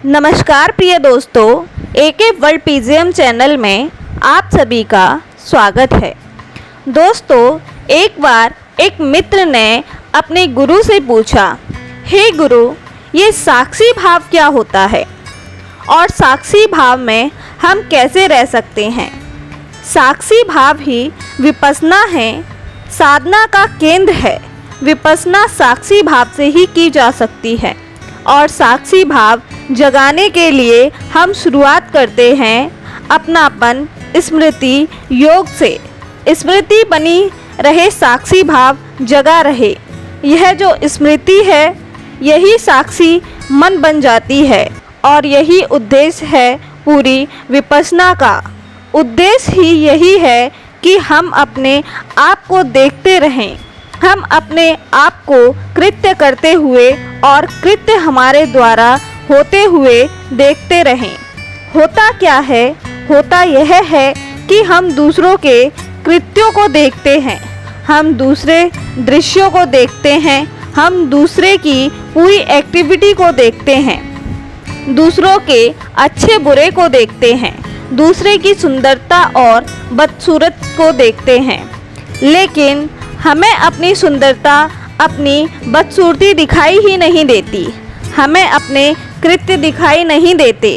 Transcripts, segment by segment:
नमस्कार प्रिय दोस्तों, एके वर्ल्ड पीजीएम चैनल में आप सभी का स्वागत है। दोस्तों, एक बार एक मित्र ने अपने गुरु से पूछा, हे गुरु, ये साक्षी भाव क्या होता है और साक्षी भाव में हम कैसे रह सकते हैं? साक्षी भाव ही विपश्यना है, साधना का केंद्र है। विपश्यना साक्षी भाव से ही की जा सकती है और साक्षी भाव जगाने के लिए हम शुरुआत करते हैं अपनापन स्मृति योग से। स्मृति बनी रहे, साक्षी भाव जगा रहे। यह जो स्मृति है, यही साक्षी मन बन जाती है और यही उद्देश्य है पूरी विपश्यना का। उद्देश्य ही यही है कि हम अपने आप को देखते रहें, हम अपने आप को कृत्य करते हुए और कृत्य हमारे द्वारा होते हुए देखते रहें। होता क्या है? होता यह है कि हम दूसरों के कृत्यों को देखते हैं, हम दूसरे दृश्यों को देखते हैं, हम दूसरे की पूरी एक्टिविटी को देखते हैं, दूसरों के अच्छे बुरे को देखते हैं, दूसरे की सुंदरता और बदसूरत को देखते हैं। लेकिन हमें अपनी सुंदरता, अपनी बदसूरती दिखाई ही नहीं देती, हमें अपने कृत्य दिखाई नहीं देते,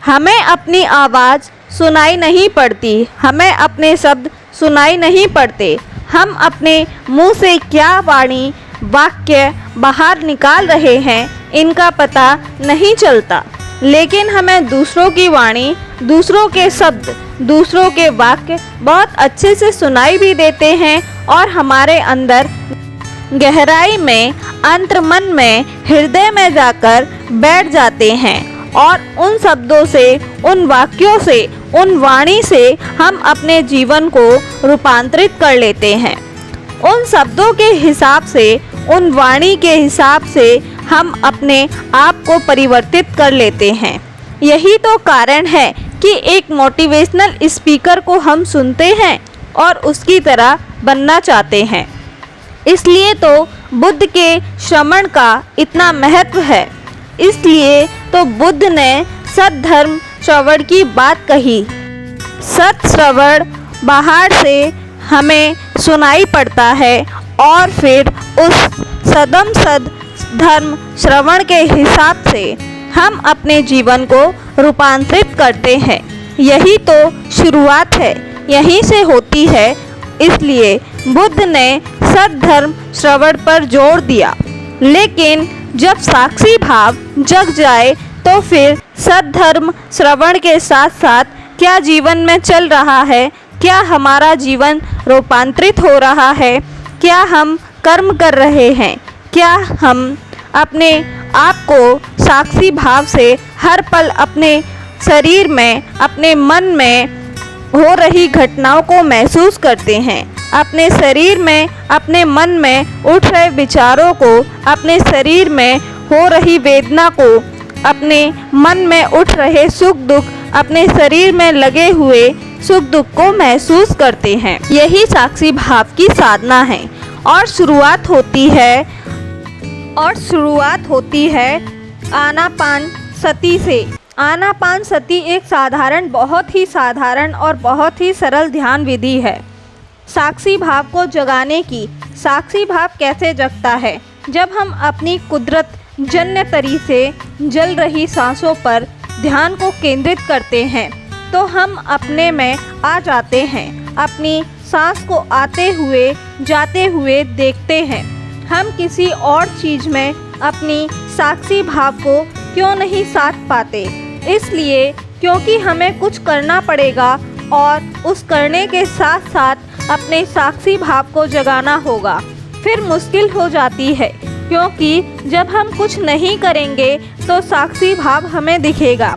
हमें अपनी आवाज़ सुनाई नहीं पड़ती, हमें अपने शब्द सुनाई नहीं पड़ते, हम अपने मुंह से क्या वाणी वाक्य बाहर निकाल रहे हैं इनका पता नहीं चलता। लेकिन हमें दूसरों की वाणी, दूसरों के शब्द, दूसरों के वाक्य बहुत अच्छे से सुनाई भी देते हैं और हमारे अंदर गहराई में, अंतर्मन में, हृदय में जाकर बैठ जाते हैं और उन शब्दों से, उन वाक्यों से, उन वाणी से हम अपने जीवन को रूपांतरित कर लेते हैं। उन शब्दों के हिसाब से, उन वाणी के हिसाब से हम अपने आप को परिवर्तित कर लेते हैं। यही तो कारण है कि एक मोटिवेशनल स्पीकर को हम सुनते हैं और उसकी तरह बनना चाहते हैं। इसलिए तो बुद्ध के श्रवण का इतना महत्व है। इसलिए तो बुद्ध ने सद्धर्म श्रवण की बात कही। सत श्रवण बाहर से हमें सुनाई पड़ता है और फिर उस सदम सद धर्म श्रवण के हिसाब से हम अपने जीवन को रूपांतरित करते हैं। यही तो शुरुआत है, यहीं से होती है। इसलिए बुद्ध ने सद्धर्म श्रवण पर जोर दिया। लेकिन जब साक्षी भाव जग जाए तो फिर सद्धर्म श्रवण के साथ साथ क्या जीवन में चल रहा है, क्या हमारा जीवन रूपांतरित हो रहा है, क्या हम कर्म कर रहे हैं, क्या हम अपने आप को साक्षी भाव से हर पल अपने शरीर में, अपने मन में हो रही घटनाओं को महसूस करते हैं, अपने शरीर में, अपने मन में उठ रहे विचारों को, अपने शरीर में हो रही वेदना को, अपने मन में उठ रहे सुख दुख, अपने शरीर में लगे हुए सुख दुख को महसूस करते हैं। यही साक्षी भाव की साधना है और शुरुआत होती है आनापान सती से। आनापान सती एक साधारण, बहुत ही साधारण और बहुत ही सरल ध्यान विधि है साक्षी भाव को जगाने की। साक्षी भाव कैसे जगता है? जब हम अपनी कुदरत जन्य तरी से जल रही सांसों पर ध्यान को केंद्रित करते हैं तो हम अपने में आ जाते हैं, अपनी सांस को आते हुए जाते हुए देखते हैं। हम किसी और चीज़ में अपनी साक्षी भाव को क्यों नहीं साध पाते? इसलिए क्योंकि हमें कुछ करना पड़ेगा और उस करने के साथ साथ अपने साक्षी भाव को जगाना होगा। फिर मुश्किल हो जाती है, क्योंकि जब हम कुछ नहीं करेंगे तो साक्षी भाव हमें दिखेगा।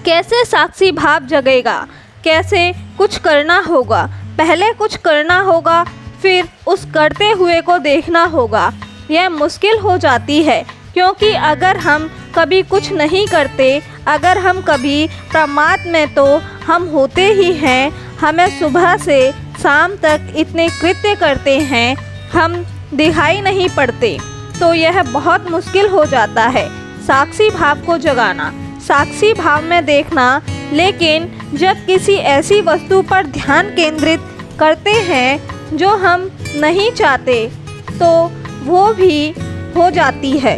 कैसे साक्षी भाव जगेगा? कैसे? कुछ करना होगा, पहले कुछ करना होगा, फिर उस करते हुए को देखना होगा। यह मुश्किल हो जाती है, क्योंकि अगर हम कभी कुछ नहीं करते, अगर हम कभी प्रमाद में, तो हम होते ही हैं। हमें सुबह से शाम तक इतने कृत्य करते हैं, हम दिखाई नहीं पड़ते, तो यह बहुत मुश्किल हो जाता है। साक्षी भाव को जगाना, साक्षी भाव में देखना। लेकिन जब किसी ऐसी वस्तु पर ध्यान केंद्रित करते हैं जो हम नहीं चाहते तो वो भी हो जाती है।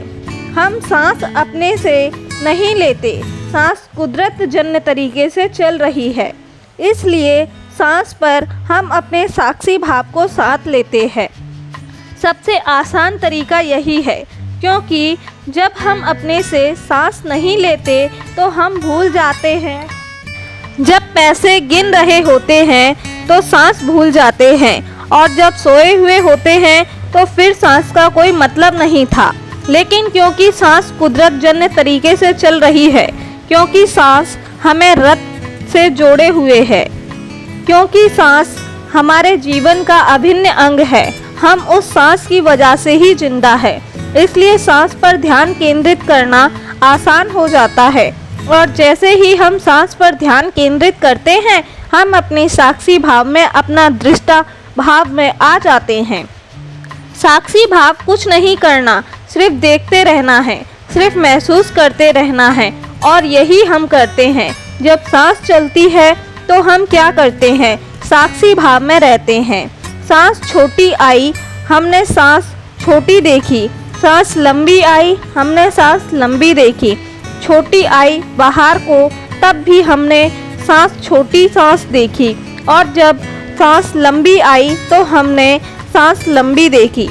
हम सांस अपने से नहीं लेते, सांस कुदरत जन्य तरीके से चल रही है, इसलिए सांस पर हम अपने साक्षी भाव को साथ लेते हैं। सबसे आसान तरीका यही है, क्योंकि जब हम अपने से सांस नहीं लेते तो हम भूल जाते हैं। जब पैसे गिन रहे होते हैं तो सांस भूल जाते हैं, और जब सोए हुए होते हैं तो फिर सांस का कोई मतलब नहीं था। लेकिन क्योंकि सांस कुदरत जन्य तरीके से चल रही है, क्योंकि सांस हमें रत से जोड़े हुए है, क्योंकि सांस हमारे जीवन का अभिन्न अंग है, हम उस सांस की वजह से ही जिंदा है, इसलिए सांस पर ध्यान केंद्रित करना आसान हो जाता है। और जैसे ही हम सांस पर ध्यान केंद्रित करते हैं, हम अपने साक्षी भाव में, अपना दृष्टा भाव में आ जाते हैं। साक्षी भाव कुछ नहीं करना, सिर्फ देखते रहना है, सिर्फ महसूस करते रहना है, और यही हम करते हैं। जब सांस चलती है तो हम क्या करते हैं? साक्षी भाव में रहते हैं। सांस छोटी आई, हमने सांस छोटी देखी, सांस लंबी आई, हमने सांस लंबी देखी, छोटी आई बाहर को, तब भी हमने सांस छोटी सांस देखी, और जब सांस लंबी आई तो हमने सांस लंबी देखी।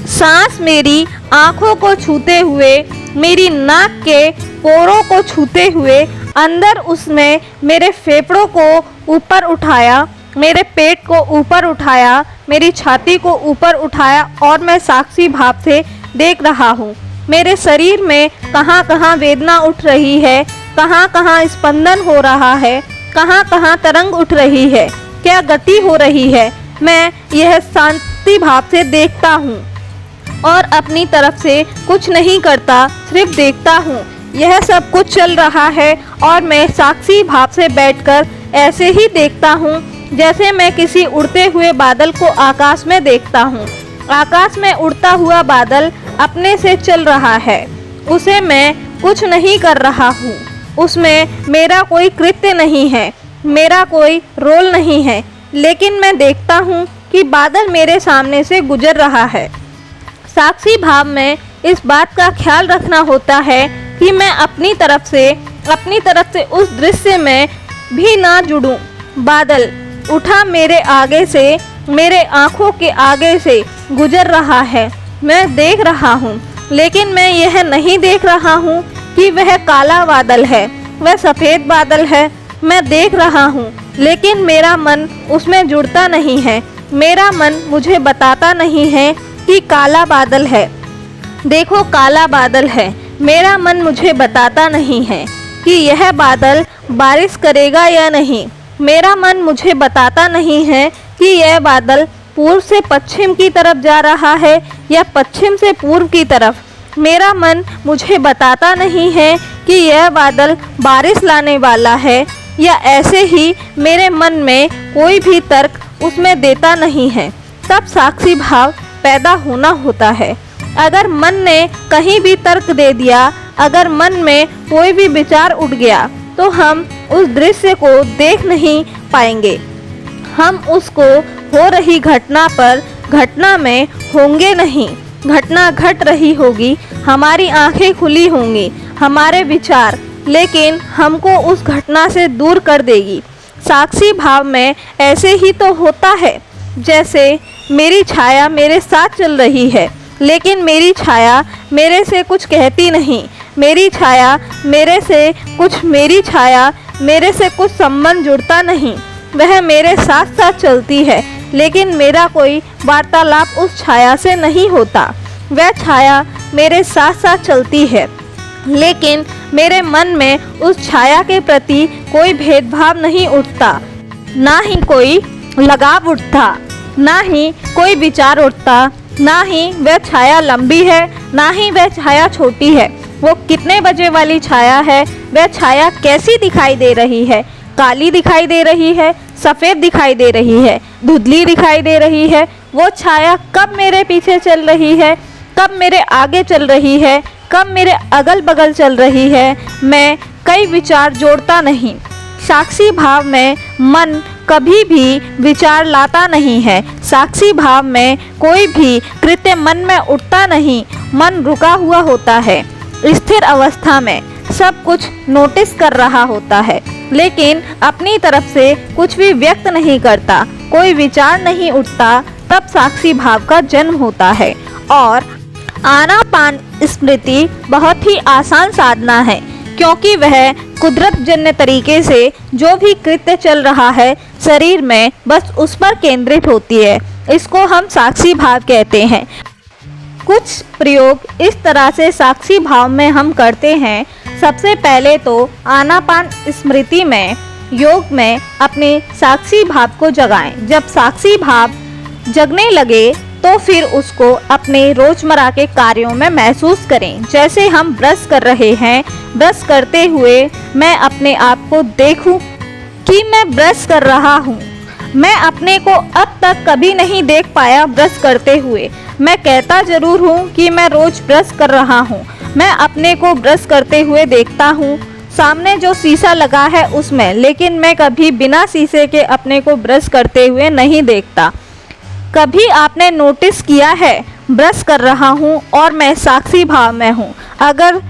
सांस मेरी आँखों को छूते हुए, मेरी नाक के पोरों को छूते हुए, अंदर उसमें मेरे फेफड़ों को ऊपर उठाया, मेरे पेट को ऊपर उठाया, मेरी छाती को ऊपर उठाया, और मैं साक्षी भाव से देख रहा हूँ। मेरे शरीर में कहाँ कहाँ वेदना उठ रही है, कहाँ कहाँ स्पंदन हो रहा है, कहाँ कहाँ तरंग उठ रही है, क्या गति हो रही है। मैं यह शांति भाव से देखता हूँ और अपनी तरफ से कुछ नहीं करता, सिर्फ देखता हूँ। यह सब कुछ चल रहा है और मैं साक्षी भाव से बैठकर ऐसे ही देखता हूँ जैसे मैं किसी उड़ते हुए बादल को आकाश में देखता हूँ। आकाश में उड़ता हुआ बादल अपने से चल रहा है, उसे मैं कुछ नहीं कर रहा हूँ, उसमें मेरा कोई कृत्य नहीं है, मेरा कोई रोल नहीं है, लेकिन मैं देखता हूँ कि बादल मेरे सामने से गुजर रहा है। साक्षी भाव में इस बात का ख्याल रखना होता है कि मैं अपनी तरफ से उस दृश्य में भी ना जुड़ूं। बादल उठा मेरे आगे से, मेरे आँखों के आगे से गुजर रहा है, मैं देख रहा हूँ, लेकिन मैं यह नहीं देख रहा हूँ कि वह काला बादल है, वह सफ़ेद बादल है। मैं देख रहा हूँ, लेकिन मेरा मन उसमें जुड़ता नहीं है, मेरा मन मुझे बताता नहीं है कि काला बादल है, देखो काला बादल है। मेरा मन मुझे बताता नहीं है कि यह बादल बारिश करेगा या नहीं। मेरा मन मुझे बताता नहीं है कि यह बादल पूर्व से पश्चिम की तरफ जा रहा है या पश्चिम से पूर्व की तरफ। मेरा मन मुझे बताता नहीं है कि यह बादल बारिश लाने वाला है, या ऐसे ही मेरे मन में कोई भी तर्क उसमें देता नहीं है। तब साक्षी भाव पैदा होना होता है। अगर मन ने कहीं भी तर्क दे दिया, अगर मन में कोई भी विचार उठ गया, तो हम उस दृश्य को देख नहीं पाएंगे। हम उसको हो रही घटना में होंगे नहीं। घटना घट रही होगी, हमारी आंखें खुली होंगी, हमारे विचार, लेकिन हमको उस घटना से दूर कर देगी। साक्षी भाव में ऐसे ही तो होता है, जैसे मेरी छाया मेरे साथ चल रही है, लेकिन मेरी छाया मेरे से कुछ कहती नहीं। मेरी छाया मेरे से कुछ संबंध जुड़ता नहीं। वह मेरे साथ साथ चलती है, लेकिन मेरा कोई वार्तालाप उस छाया से नहीं होता। वह छाया मेरे साथ साथ चलती है, लेकिन मेरे मन में उस छाया के प्रति कोई भेदभाव नहीं उठता, ना ही कोई लगाव उठता, ना ही कोई विचार उठता, ना ही वह छाया लंबी है, ना ही वह छाया छोटी है। वो कितने बजे वाली छाया है, वह छाया कैसी दिखाई दे रही है, काली दिखाई दे रही है, सफ़ेद दिखाई दे रही है, धुंधली दिखाई दे रही है। वो छाया कब मेरे पीछे चल रही है, कब मेरे आगे चल रही है, कब मेरे अगल बगल चल रही है, मैं कई विचार जोड़ता नहीं। साक्षी भाव में मन कभी भी विचार लाता नहीं है। साक्षी भाव में कोई भी कृत्य मन में उठता नहीं, मन रुका हुआ होता है। स्थिर अवस्था में सब कुछ नोटिस कर रहा होता है, लेकिन अपनी तरफ से कुछ भी व्यक्त नहीं करता, कोई विचार नहीं उठता, तब साक्षी भाव का जन्म होता है। और आनापान स्मृति बहुत ही आसान साधना है, क्योंकि वह कुदरत जन्य तरीके से जो भी कृत्य चल रहा है शरीर में, बस उस पर केंद्रित होती है। इसको हम साक्षी भाव कहते हैं। कुछ प्रयोग इस तरह से साक्षी भाव में हम करते हैं। सबसे पहले तो आनापान स्मृति में, योग में अपने साक्षी भाव को जगाएं। जब साक्षी भाव जगने लगे तो फिर उसको अपने रोजमर्रा के कार्यों में महसूस करें। जैसे हम ब्रश कर रहे हैं, ब्रश करते हुए मैं अपने आप को देखूं कि मैं ब्रश कर रहा हूं। मैं अपने को अब तक कभी नहीं देख पाया ब्रश करते हुए। मैं कहता जरूर हूं कि मैं रोज ब्रश कर रहा हूं। मैं अपने को ब्रश करते हुए देखता हूं, सामने जो शीशा लगा है उसमें, लेकिन मैं कभी बिना शीशे के अपने को ब्रश करते हुए नहीं देखता। कभी आपने नोटिस किया है ब्रश कर रहा हूँ और मैं साक्षी भाव में हूँ? अगर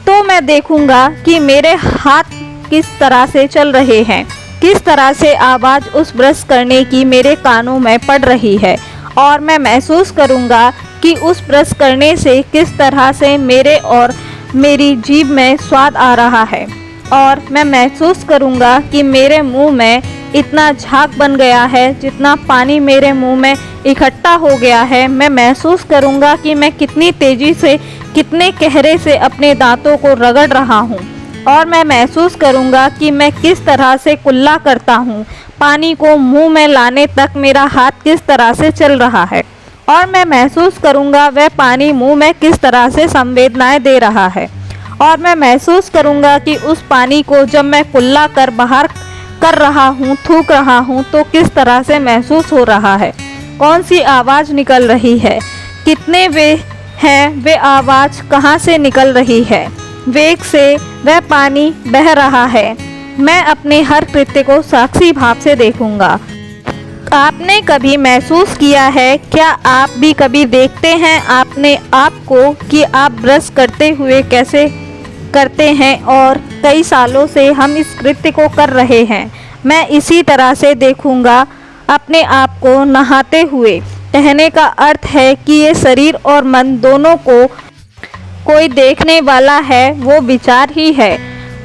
तो मैं देखूँगा कि मेरे हाथ किस तरह से चल रहे हैं, किस तरह से आवाज़ उस ब्रश करने की मेरे कानों में पड़ रही है, और मैं महसूस करूँगा कि उस ब्रश करने से किस तरह से मेरे और मेरी जीभ में स्वाद आ रहा है, और मैं महसूस करूँगा कि मेरे मुंह में इतना झाग बन गया है, जितना पानी मेरे मुंह में इकट्ठा हो गया है। मैं महसूस करूँगा कि मैं कितनी तेज़ी से, कितने गहरे से अपने दांतों को रगड़ रहा हूँ, और मैं महसूस करूँगा कि मैं किस तरह से कुल्ला करता हूँ। पानी को मुंह में लाने तक मेरा हाथ किस तरह से चल रहा है, और मैं महसूस करूँगा वह पानी मुंह में किस तरह से संवेदनाएं दे रहा है, और मैं महसूस करूँगा कि उस पानी को जब मैं कुल्ला कर बाहर कर रहा हूँ, थूक रहा हूँ, तो किस तरह से महसूस हो रहा है, कौन सी आवाज़ निकल रही है, कितने वे हैं, वे आवाज़ कहाँ से निकल रही है, वेग से वह पानी बह रहा है। मैं अपने हर कृत्य को साक्षी भाव से देखूंगा। आपने कभी महसूस किया है, क्या आप भी कभी देखते हैं अपने आप को कि आप ब्रश करते हुए कैसे करते हैं, और कई सालों से हम इस कृत्य को कर रहे हैं। मैं इसी तरह से देखूंगा अपने आप को नहाते हुए। कहने का अर्थ है कि ये शरीर और मन दोनों को कोई देखने वाला है, वो विचार ही है,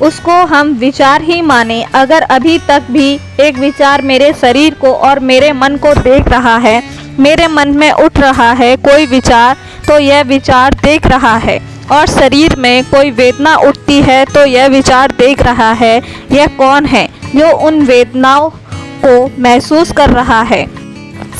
उसको हम विचार ही माने। अगर अभी तक भी एक विचार मेरे शरीर को और मेरे मन को देख रहा है, मेरे मन में उठ रहा है कोई विचार, तो यह विचार देख रहा है। और शरीर में कोई वेदना उठती है तो यह विचार देख रहा है, यह कौन है जो उन वेदनाओं को महसूस कर रहा है।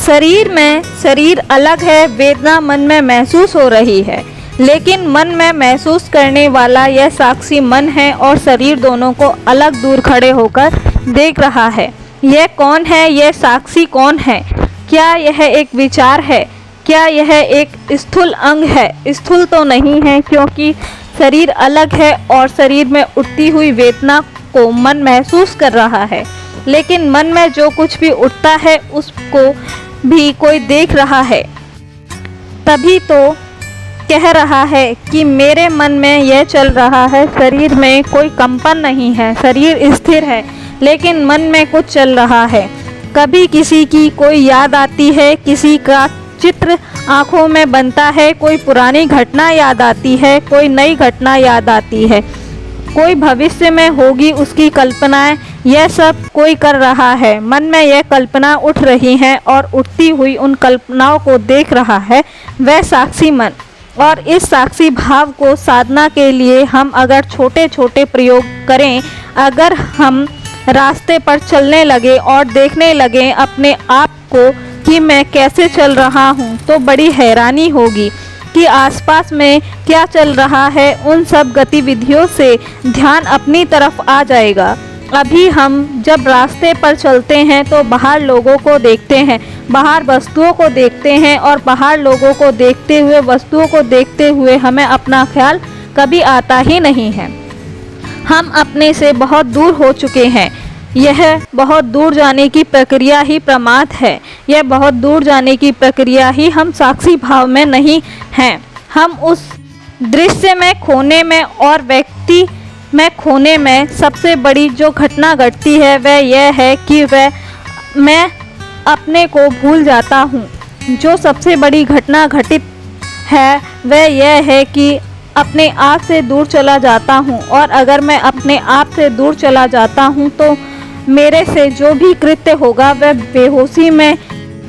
शरीर में शरीर अलग है, वेदना मन में महसूस हो रही है, लेकिन मन में महसूस करने वाला यह साक्षी मन है, और शरीर दोनों को अलग दूर खड़े होकर देख रहा है। यह कौन है, यह साक्षी कौन है? क्या यह एक विचार है? क्या यह एक स्थूल अंग है? स्थूल तो नहीं है, क्योंकि शरीर अलग है और शरीर में उठती हुई वेदना को मन महसूस कर रहा है, लेकिन मन में जो कुछ भी उठता है उसको भी कोई देख रहा है। तभी तो कह रहा है कि मेरे मन में यह चल रहा है, शरीर में कोई कंपन नहीं है, शरीर स्थिर है, लेकिन मन में कुछ चल रहा है। कभी किसी की कोई याद आती है, किसी का चित्र आँखों में बनता है, कोई पुरानी घटना याद आती है, कोई नई घटना याद आती है, कोई भविष्य में होगी उसकी कल्पनाएं, यह सब कोई कर रहा है। मन में यह कल्पना उठ रही हैं और उठती हुई उन कल्पनाओं को देख रहा है वह साक्षी मन। और इस साक्षी भाव को साधना के लिए हम अगर छोटे छोटे प्रयोग करें, अगर हम रास्ते पर चलने लगे और देखने लगे अपने आप को कि मैं कैसे चल रहा हूँ, तो बड़ी हैरानी होगी कि आसपास में क्या चल रहा है। उन सब गतिविधियों से ध्यान अपनी तरफ आ जाएगा। अभी हम जब रास्ते पर चलते हैं तो बाहर लोगों को देखते हैं, बाहर वस्तुओं को देखते हैं, और बाहर लोगों को देखते हुए, वस्तुओं को देखते हुए हमें अपना ख्याल कभी आता ही नहीं है। हम अपने से बहुत दूर हो चुके हैं। यह बहुत दूर जाने की प्रक्रिया ही प्रमाद है। यह बहुत दूर जाने की प्रक्रिया ही हम साक्षी भाव में नहीं हैं। हम उस दृश्य में खोने में और व्यक्ति में खोने में सबसे बड़ी जो घटना घटती है वह यह है कि मैं अपने को भूल जाता हूँ। जो सबसे बड़ी घटना घटित है वह यह है कि अपने आप से दूर चला जाता हूँ, और अगर मैं अपने आप से दूर चला जाता हूँ तो मेरे से जो भी कृत्य होगा वह बेहोशी में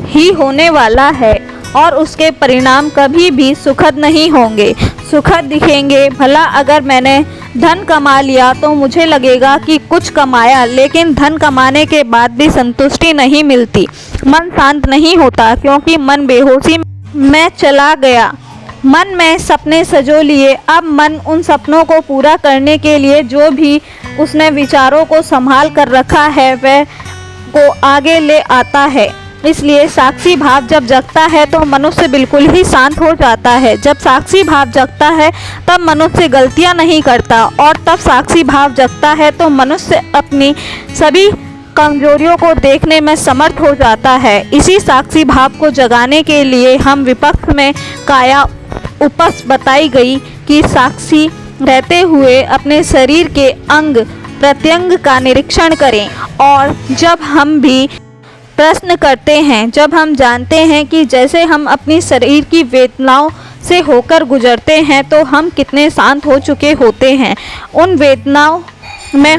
ही होने वाला है, और उसके परिणाम कभी भी सुखद नहीं होंगे, सुखद दिखेंगे। भला अगर मैंने धन कमा लिया तो मुझे लगेगा कि कुछ कमाया, लेकिन धन कमाने के बाद भी संतुष्टि नहीं मिलती, मन शांत नहीं होता, क्योंकि मन बेहोशी में चला गया। मन में सपने सजो लिए। अब मन उन सपनों को पूरा करने के लिए जो भी उसने विचारों को संभाल कर रखा है वह को आगे ले आता है। इसलिए साक्षी भाव जब जगता है तो मनुष्य बिल्कुल ही शांत हो जाता है। जब साक्षी भाव जगता है तब मनुष्य गलतियां नहीं करता, और तब साक्षी भाव जगता है तो मनुष्य अपनी सभी कमजोरियों को देखने में समर्थ हो जाता है। इसी साक्षी भाव को जगाने के लिए हम विपक्ष में काया उपस बताई गई कि साक्षी रहते हुए अपने शरीर के अंग प्रत्यंग का निरीक्षण करें, और जब हम भी प्रश्न करते हैं, जब हम जानते हैं कि जैसे हम अपनी शरीर की वेदनाओं से होकर गुजरते हैं तो हम कितने शांत हो चुके होते हैं, उन वेदनाओं में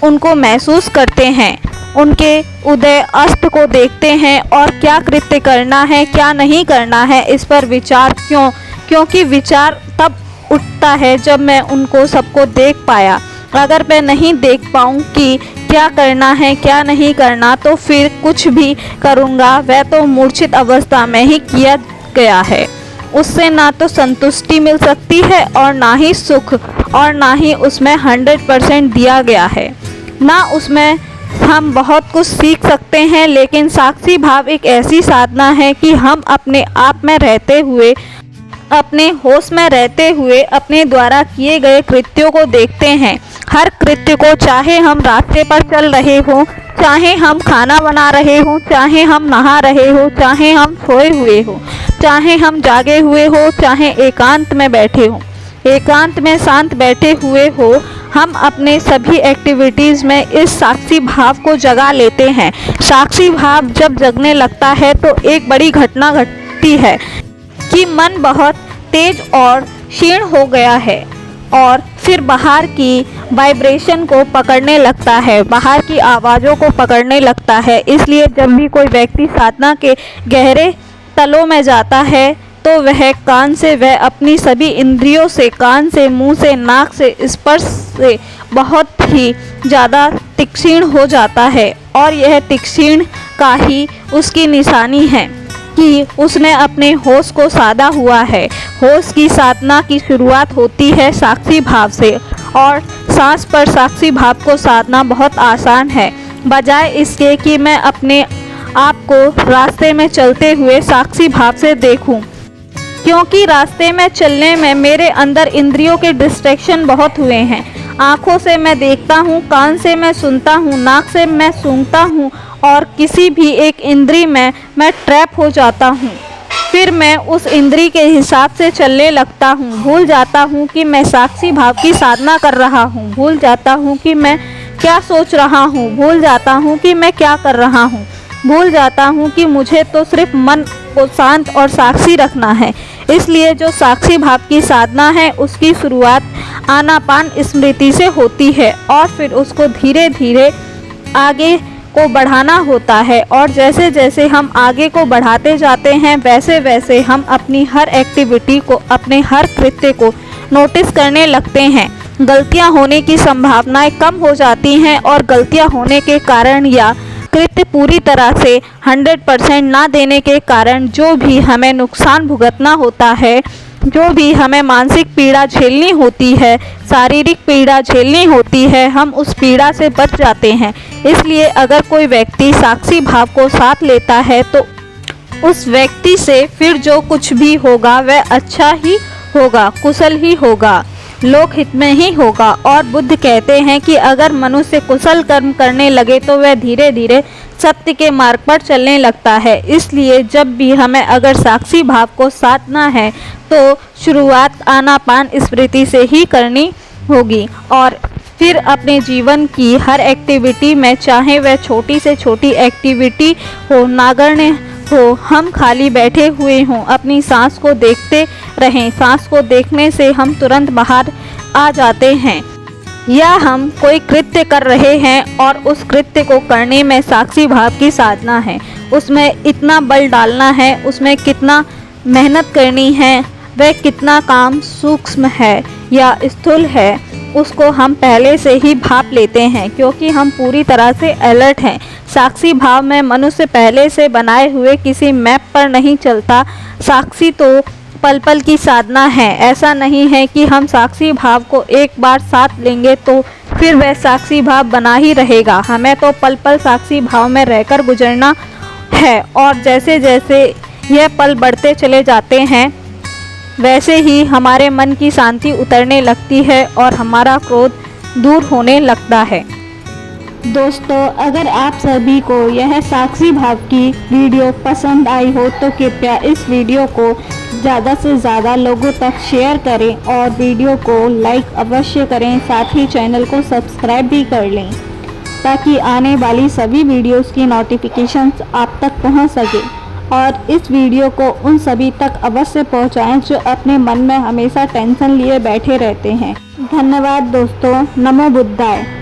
उनको महसूस करते हैं, उनके उदय अस्त को देखते हैं, और क्या कृत्य करना है क्या नहीं करना है इस पर विचार क्योंकि विचार तब उठता है जब मैं उनको सबको देख पाया। अगर मैं नहीं देख पाऊँ कि क्या करना है क्या नहीं करना तो फिर कुछ भी करूँगा वह तो मूर्छित अवस्था में ही किया गया है। उससे ना तो संतुष्टि मिल सकती है और ना ही सुख, और ना ही उसमें 100% दिया गया है, ना उसमें हम बहुत कुछ सीख सकते हैं। लेकिन साक्षी भाव एक ऐसी साधना है कि हम अपने आप में रहते हुए, अपने होश में रहते हुए अपने द्वारा किए गए कृत्यों को देखते हैं। हर कृत्य को, चाहे हम रास्ते पर चल रहे हों, चाहे हम खाना बना रहे हों, चाहे हम नहा रहे हों, चाहे हम सोए हुए हों, चाहे हम जागे हुए हो, चाहे एकांत में बैठे हों, एकांत में शांत बैठे हुए हो, हम अपने सभी एक्टिविटीज़ में इस साक्षी भाव को जगा लेते हैं। साक्षी भाव जब जगने लगता है तो एक बड़ी घटना घटती है कि मन बहुत तेज और क्षीण हो गया है, और फिर बाहर की वाइब्रेशन को पकड़ने लगता है, बाहर की आवाज़ों को पकड़ने लगता है। इसलिए जब भी कोई व्यक्ति साधना के गहरे तलों में जाता है तो वह कान से, वह अपनी सभी इंद्रियों से, कान से, मुंह से, नाक से, स्पर्श से बहुत ही ज़्यादा तीक्ष्ण हो जाता है, और यह तीक्ष्ण का ही उसकी निशानी है कि उसने अपने होश को साधा हुआ है। होश की साधना की शुरुआत होती है साक्षी भाव से, और सांस पर साक्षी भाव को साधना बहुत आसान है, बजाय इसके कि मैं अपने आप को रास्ते में चलते हुए साक्षी भाव से देखूं। क्योंकि रास्ते में चलने में मेरे अंदर इंद्रियों के डिस्ट्रैक्शन बहुत हुए हैं। आँखों से मैं देखता हूँ, कान से मैं सुनता हूँ, नाक से मैं सूंघता हूँ, और किसी भी एक इंद्री में मैं ट्रैप हो जाता हूँ। फिर मैं उस इंद्री के हिसाब से चलने लगता हूँ। भूल जाता हूँ कि मैं साक्षी भाव की साधना कर रहा हूँ, भूल जाता हूँ कि मैं क्या सोच रहा हूँ, भूल जाता हूँ कि मैं क्या कर रहा हूँ, भूल जाता हूँ कि मुझे तो सिर्फ मन को शांत और साक्षी रखना है। इसलिए जो साक्षी भाव की साधना है उसकी शुरुआत आनापान स्मृति से होती है, और फिर उसको धीरे धीरे आगे को बढ़ाना होता है। और जैसे जैसे हम आगे को बढ़ाते जाते हैं वैसे वैसे हम अपनी हर एक्टिविटी को, अपने हर कृत्य को नोटिस करने लगते हैं। गलतियां होने की संभावनाएं कम हो जाती हैं, और गलतियां होने के कारण या कृत्य पूरी तरह से 100% ना देने के कारण जो भी हमें नुकसान भुगतना होता है, जो भी हमें मानसिक पीड़ा झेलनी होती है, शारीरिक पीड़ा झेलनी होती है, हम उस पीड़ा से बच जाते हैं। इसलिए अगर कोई व्यक्ति साक्षी भाव को साथ लेता है तो उस व्यक्ति से फिर जो कुछ भी होगा वह अच्छा ही होगा, कुशल ही होगा, लोकहित में ही होगा। और बुद्ध कहते हैं कि अगर मनुष्य कुशल कर्म करने लगे तो वह धीरे धीरे सत्य के मार्ग पर चलने लगता है। इसलिए जब भी हमें अगर साक्षी भाव को साधना है तो शुरुआत आनापान स्मृति से ही करनी होगी और फिर अपने जीवन की हर एक्टिविटी में, चाहे वह छोटी से छोटी एक्टिविटी हो, नगण्य हो, हम खाली बैठे हुए हों, अपनी सांस को देखते रहें। सांस को देखने से हम तुरंत बाहर आ जाते हैं। या हम कोई कृत्य कर रहे हैं और उस कृत्य को करने में साक्षी भाव की साधना है, उसमें इतना बल डालना है, उसमें कितना मेहनत करनी है, वह कितना काम सूक्ष्म है या स्थूल है, उसको हम पहले से ही भाप लेते हैं क्योंकि हम पूरी तरह से अलर्ट हैं। साक्षी भाव में मनुष्य पहले से बनाए हुए किसी मैप पर नहीं चलता। साक्षी तो पल पल की साधना है। ऐसा नहीं है कि हम साक्षी भाव को एक बार साथ लेंगे तो फिर वह साक्षी भाव बना ही रहेगा। हमें तो पल पल साक्षी भाव में रहकर गुजरना है और जैसे जैसे यह पल बढ़ते चले जाते हैं वैसे ही हमारे मन की शांति उतरने लगती है और हमारा क्रोध दूर होने लगता है। दोस्तों, अगर आप सभी को यह साक्षी भाव की वीडियो पसंद आई हो तो कृपया इस वीडियो को ज़्यादा से ज़्यादा लोगों तक शेयर करें और वीडियो को लाइक अवश्य करें। साथ ही चैनल को सब्सक्राइब भी कर लें ताकि आने वाली सभी वीडियोस की नोटिफिकेशंस आप तक पहुंच सके। और इस वीडियो को उन सभी तक अवश्य पहुंचाएं जो अपने मन में हमेशा टेंशन लिए बैठे रहते हैं। धन्यवाद दोस्तों। नमो बुद्धाय।